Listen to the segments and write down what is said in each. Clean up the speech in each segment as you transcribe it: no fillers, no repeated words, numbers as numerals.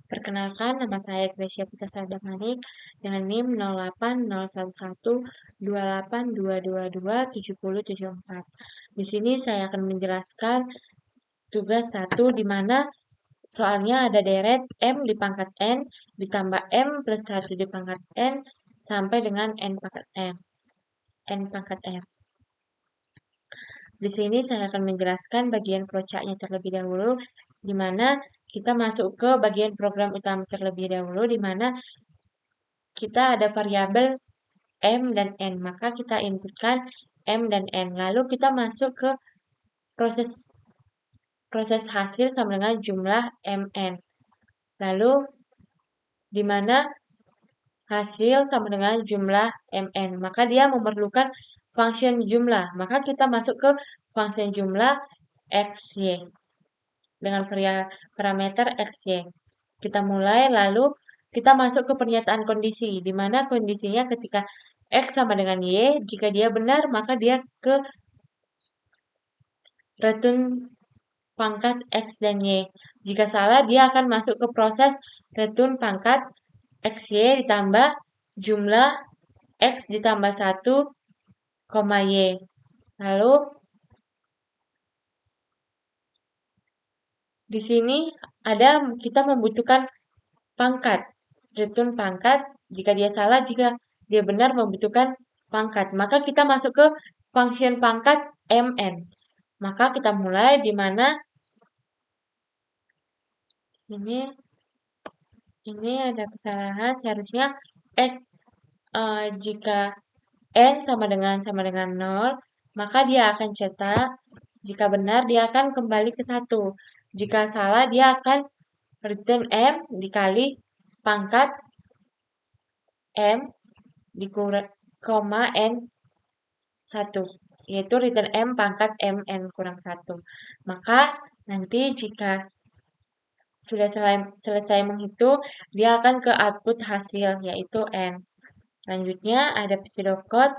Perkenalkan, nama saya Gracia Putri Sardamanik dengan NIM 0811128222774. Di sini saya akan menjelaskan tugas 1 di mana soalnya ada deret M di pangkat N ditambah M plus 1 di pangkat N sampai dengan N pangkat M. N pangkat M. Di sini saya akan menjelaskan bagian procaknya terlebih dahulu, di mana kita masuk ke bagian program utama terlebih dahulu, di mana kita ada variabel M dan N. Maka kita inputkan M dan N. Lalu kita masuk ke proses hasil sama dengan jumlah MN. Lalu di mana hasil sama dengan jumlah MN. Maka dia memerlukan function jumlah. Maka kita masuk ke function jumlah XY dengan parameter XY. Kita mulai lalu kita masuk ke pernyataan kondisi, di mana kondisinya ketika X sama dengan Y, jika dia benar maka dia ke return pangkat X dan Y. Jika salah, dia akan masuk ke proses return pangkat XY ditambah jumlah X ditambah 1, Y. Lalu, di sini kita membutuhkan pangkat. Return pangkat, jika dia salah, jika dia benar membutuhkan pangkat. Maka kita masuk ke function pangkat MN. Maka kita mulai di mana sini ini ada kesalahan, seharusnya jika N sama dengan 0, maka dia akan cetak. Jika benar, dia akan kembali ke 1. Jika salah, dia akan return M dikali pangkat M koma N 1. Yaitu return M pangkat MN kurang 1. Maka nanti jika sudah selesai menghitung, dia akan ke output hasil, yaitu N. Selanjutnya ada pseudocode.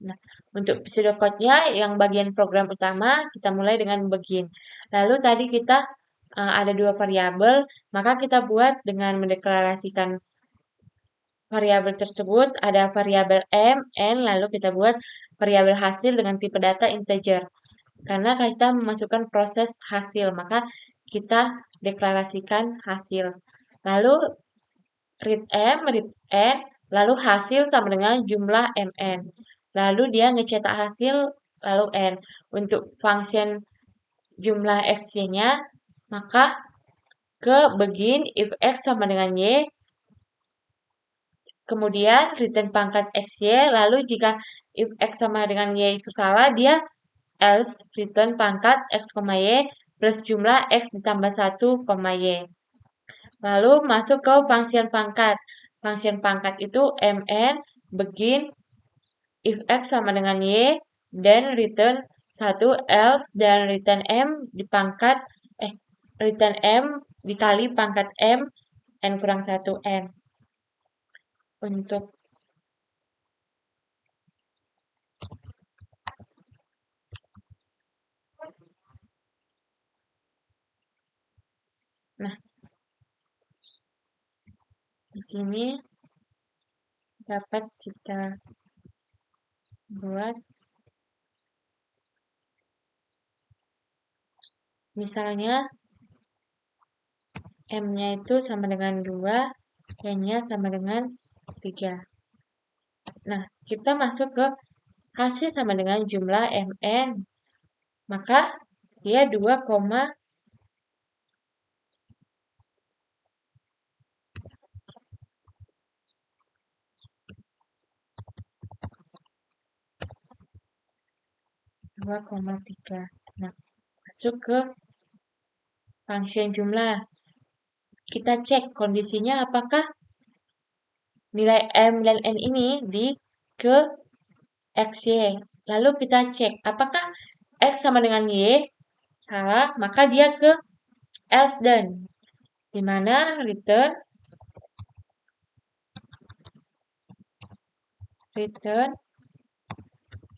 Nah, untuk pseudocode-nya yang bagian program utama, kita mulai dengan begin. Lalu tadi kita ada 2 variabel, maka kita buat dengan mendeklarasikan variabel tersebut, ada variabel M, N, lalu kita buat variabel hasil dengan tipe data integer. Karena kita memasukkan proses hasil, maka kita deklarasikan hasil. Lalu read M, read N, lalu hasil sama dengan jumlah MN. Lalu dia ngecetak hasil, lalu N. Untuk function jumlah XY-nya, maka ke begin if X sama dengan Y, kemudian return pangkat XY, lalu jika if X sama dengan Y itu salah, dia else return pangkat X, Y plus jumlah X ditambah 1, Y. Lalu masuk ke function pangkat. Function pangkat itu MN, begin, if X sama dengan Y, dan return 1 else, dan return M di pangkat, return M dikali pangkat M, N kurang 1 M. Untuk di sini dapat kita buat misalnya M-nya itu sama dengan 2, N-nya sama dengan 3. Nah, kita masuk ke hasil sama dengan jumlah MN. Maka dia 2,3. Nah, masuk ke function jumlah. Kita cek kondisinya apakah nilai M dan N ini ke XY. Lalu kita cek apakah X sama dengan Y. Salah, maka dia ke else done. Di mana return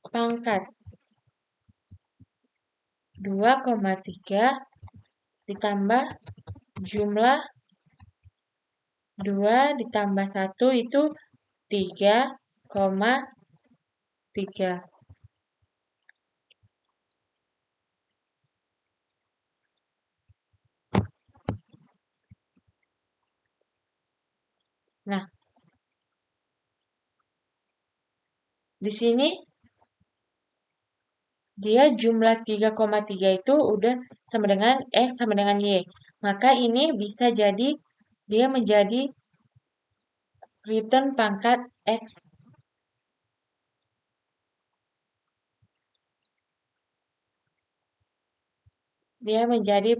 pangkat 2,3 ditambah jumlah 2 ditambah 1 itu 3,3. Nah, di sini dia jumlah 3,3 itu udah sama dengan X sama dengan Y. Maka ini bisa jadi dia menjadi return pangkat X. Dia menjadi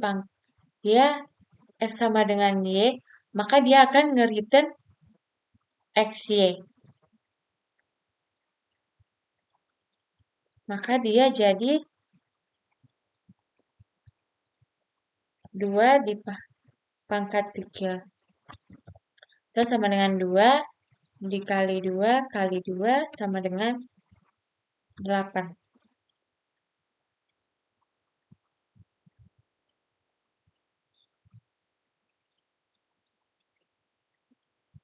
dia X sama dengan Y, maka dia akan nge-return XY. Maka dia jadi 2 di pangkat 3. Itu sama dengan 2 dikali 2 kali 2 sama dengan 8.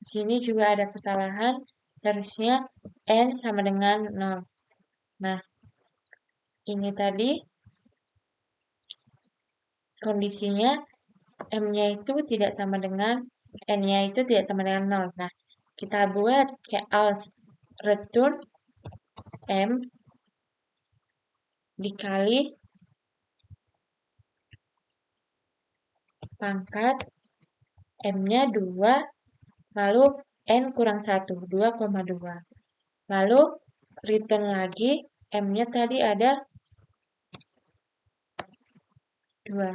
Di sini juga ada kesalahan, harusnya N sama dengan 0. Nah, ini tadi kondisinya M-nya itu tidak sama dengan N-nya itu tidak sama dengan 0. Nah, kita buat kayak else return M dikali pangkat M-nya 2, lalu N kurang 1, 2,2. Lalu return lagi, M-nya tadi ada 2.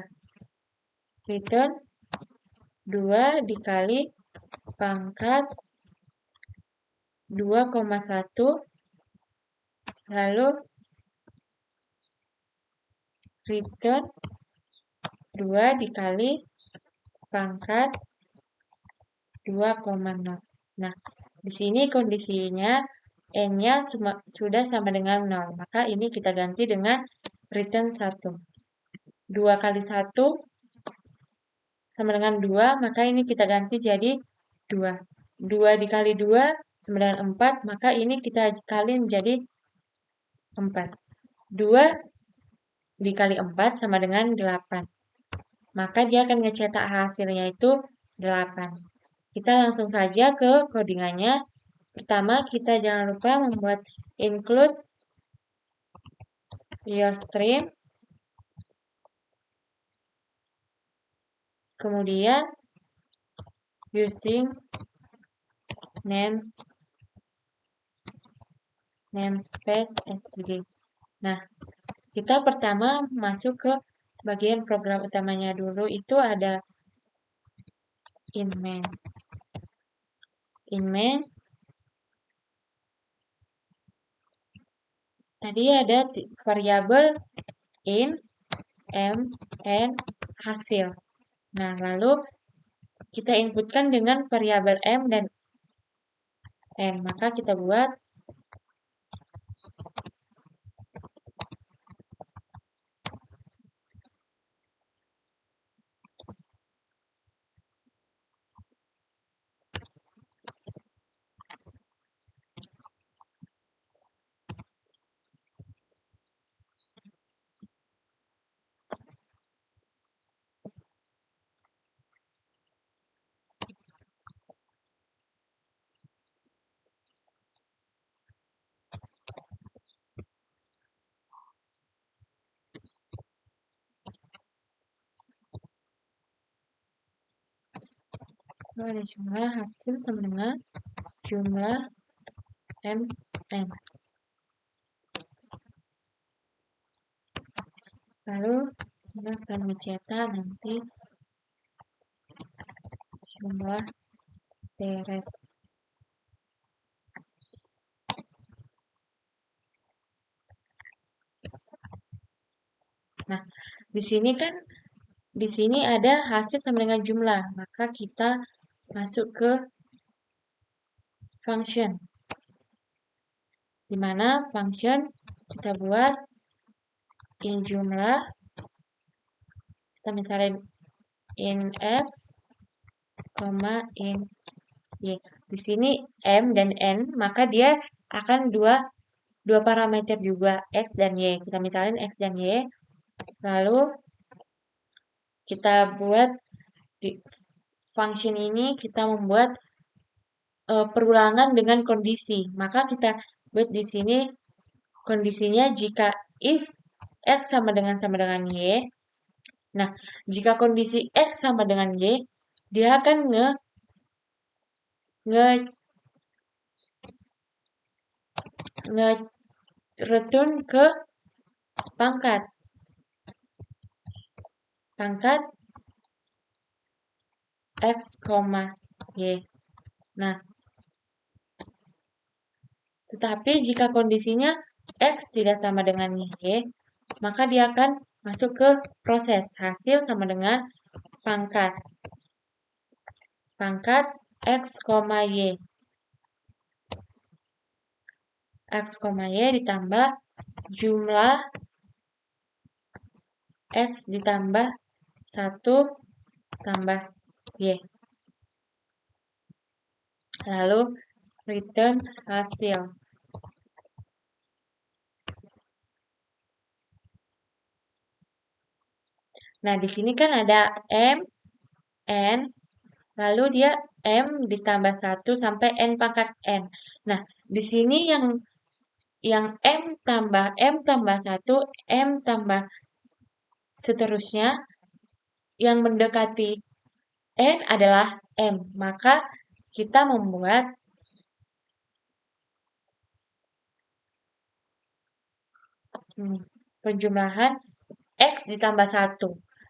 Return 2 dikali pangkat 2,1, lalu return 2 dikali pangkat 2,0. Nah, di sini kondisinya N-nya sudah sama dengan 0. Maka ini kita ganti dengan return 1. 2 kali 1 sama dengan 2, maka ini kita ganti jadi 2. 2 dikali 2 sama dengan 4, maka ini kita kali menjadi 4. 2 dikali 4 sama dengan 8. Maka dia akan ngecetak hasilnya itu 8. Kita langsung saja ke codingannya. Pertama, kita jangan lupa membuat include stream. Kemudian using namespace std. Nah, kita pertama masuk ke bagian program utamanya dulu, itu ada in main. Tadi ada variabel in, m, n, hasil. Nah, lalu kita inputkan dengan variabel m dan n. Maka kita buat ada jumlah hasil sama dengan jumlah m, n. Lalu kita akan mencetak nanti jumlah deret. Nah, di sini ada hasil sama dengan jumlah, maka kita masuk ke function. Di mana function kita buat in jumlah, kita misalnya in X, in Y. Di sini M dan N, maka dia akan dua parameter juga, X dan Y. Kita misalin X dan Y. Lalu kita buat di function ini kita membuat perulangan dengan kondisi. Maka kita buat di sini kondisinya jika if X sama dengan Y. Nah, jika kondisi X sama dengan Y, dia akan return ke pangkat X, Y. Nah, tetapi jika kondisinya X tidak sama dengan Y, maka dia akan masuk ke proses hasil sama dengan pangkat X, Y. X, Y ditambah jumlah X ditambah 1 tambah Y. Lalu return hasil. Nah, di sini kan ada M, N, lalu dia M ditambah 1 sampai N pangkat N. Nah, di sini yang M tambah 1, M tambah seterusnya, yang mendekati N adalah M. Maka kita membuat penjumlahan X ditambah 1.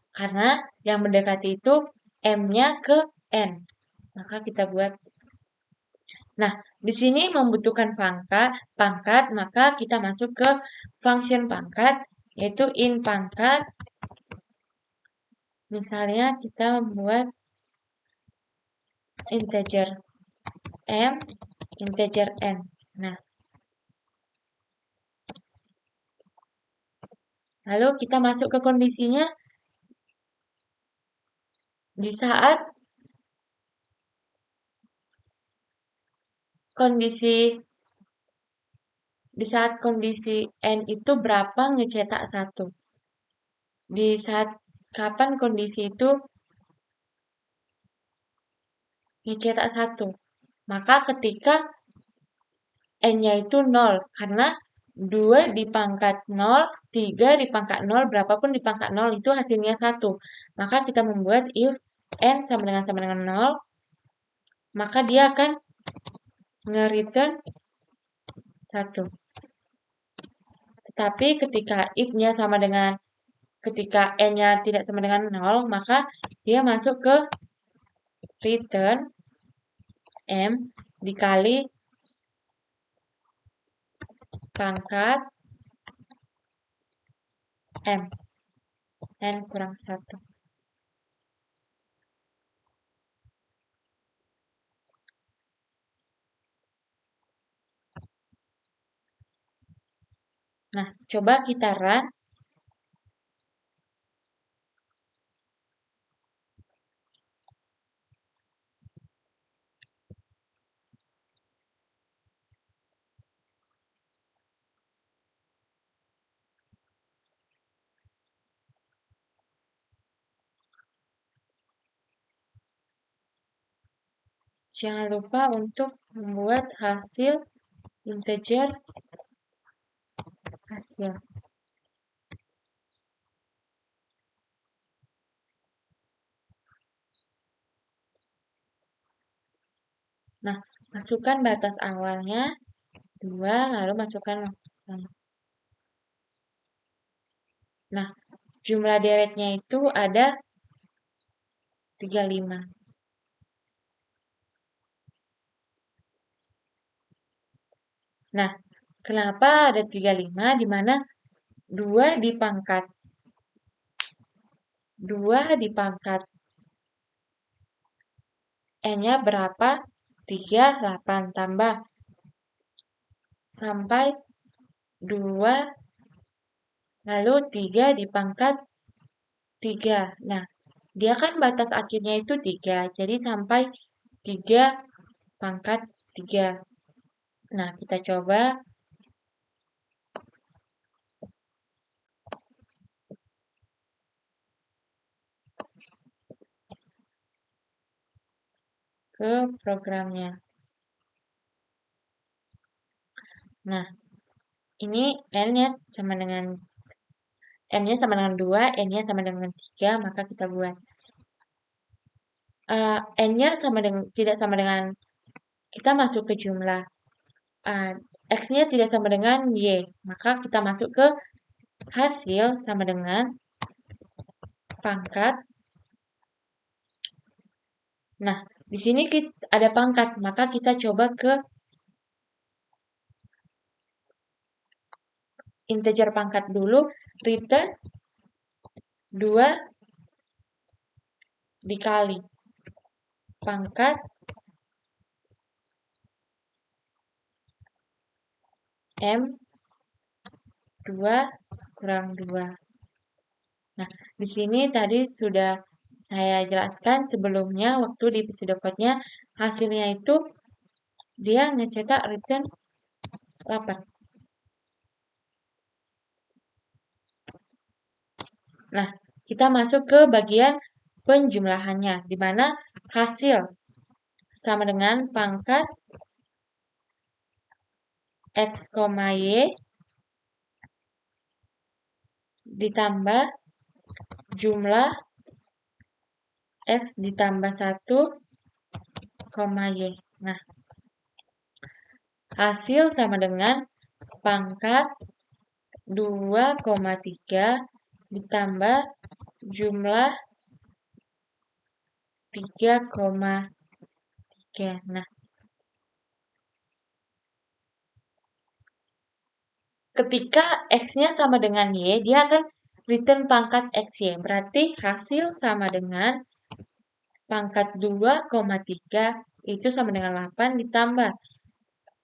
Karena yang mendekati itu M-nya ke N. Maka kita buat. Nah, di sini membutuhkan pangkat, maka kita masuk ke function pangkat, yaitu in pangkat. Misalnya kita membuat integer M, integer N. Nah, lalu kita masuk ke kondisinya. Di saat kondisi N itu berapa ngecetak 1. Di saat kapan kondisi itu ngecetak 1. Maka ketika N-nya itu 0. Karena 2 di pangkat 0, 3 di pangkat 0, berapapun di pangkat 0 itu hasilnya 1. Maka kita membuat if N sama dengan 0, maka dia akan nge-return 1. Tetapi ketika if-nya ketika N-nya tidak sama dengan 0, maka dia masuk ke return M dikali pangkat M. N kurang 1. Nah, coba kita run. Jangan lupa untuk membuat hasil integer hasil. Nah, masukkan batas awalnya 2, lalu masukkan. Nah, jumlah deretnya itu ada 35. Nah, kenapa ada 35? Di mana 2 di pangkat N-nya berapa? 38 tambah sampai 2, lalu 3 di pangkat 3. Nah, dia kan batas akhirnya itu 3, jadi sampai 3 pangkat 3. Nah, kita coba ke programnya. Nah, ini N-nya sama dengan M-nya sama dengan 2, N-nya sama dengan 3, maka kita buat. N-nya sama dengan tidak sama dengan kita masuk ke jumlah. X-nya tidak sama dengan Y, maka kita masuk ke hasil sama dengan pangkat. Nah, di sini ada pangkat, maka kita coba ke integer pangkat dulu, return 2 dikali pangkat M 2 kurang 2. Nah, di sini tadi sudah saya jelaskan sebelumnya waktu di pseudocode-nya hasilnya itu dia ngecetak return 8. Nah, kita masuk ke bagian penjumlahannya, di mana hasil sama dengan pangkat X, Y ditambah jumlah X ditambah 1, Y. Nah, hasil sama dengan pangkat 2,3 ditambah jumlah 3,3. Nah, ketika X-nya sama dengan Y, dia akan return pangkat XY. Berarti hasil sama dengan pangkat 2,3 itu sama dengan 8 ditambah.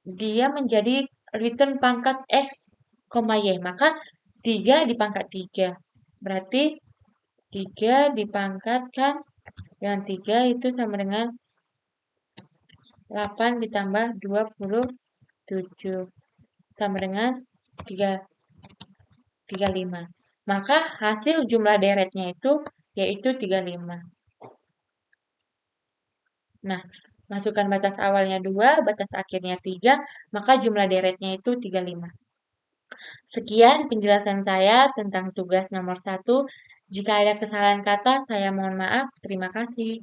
Dia menjadi return pangkat X, Y. Maka 3 dipangkat 3. Berarti 3 dipangkatkan dengan 3 itu sama dengan 8 ditambah 27. Sama dengan 35. Maka hasil jumlah deretnya itu yaitu 35. Nah, masukkan batas awalnya 2, batas akhirnya 3, maka jumlah deretnya itu 35. Sekian penjelasan saya tentang tugas nomor 1. Jika ada kesalahan kata, saya mohon maaf. Terima kasih.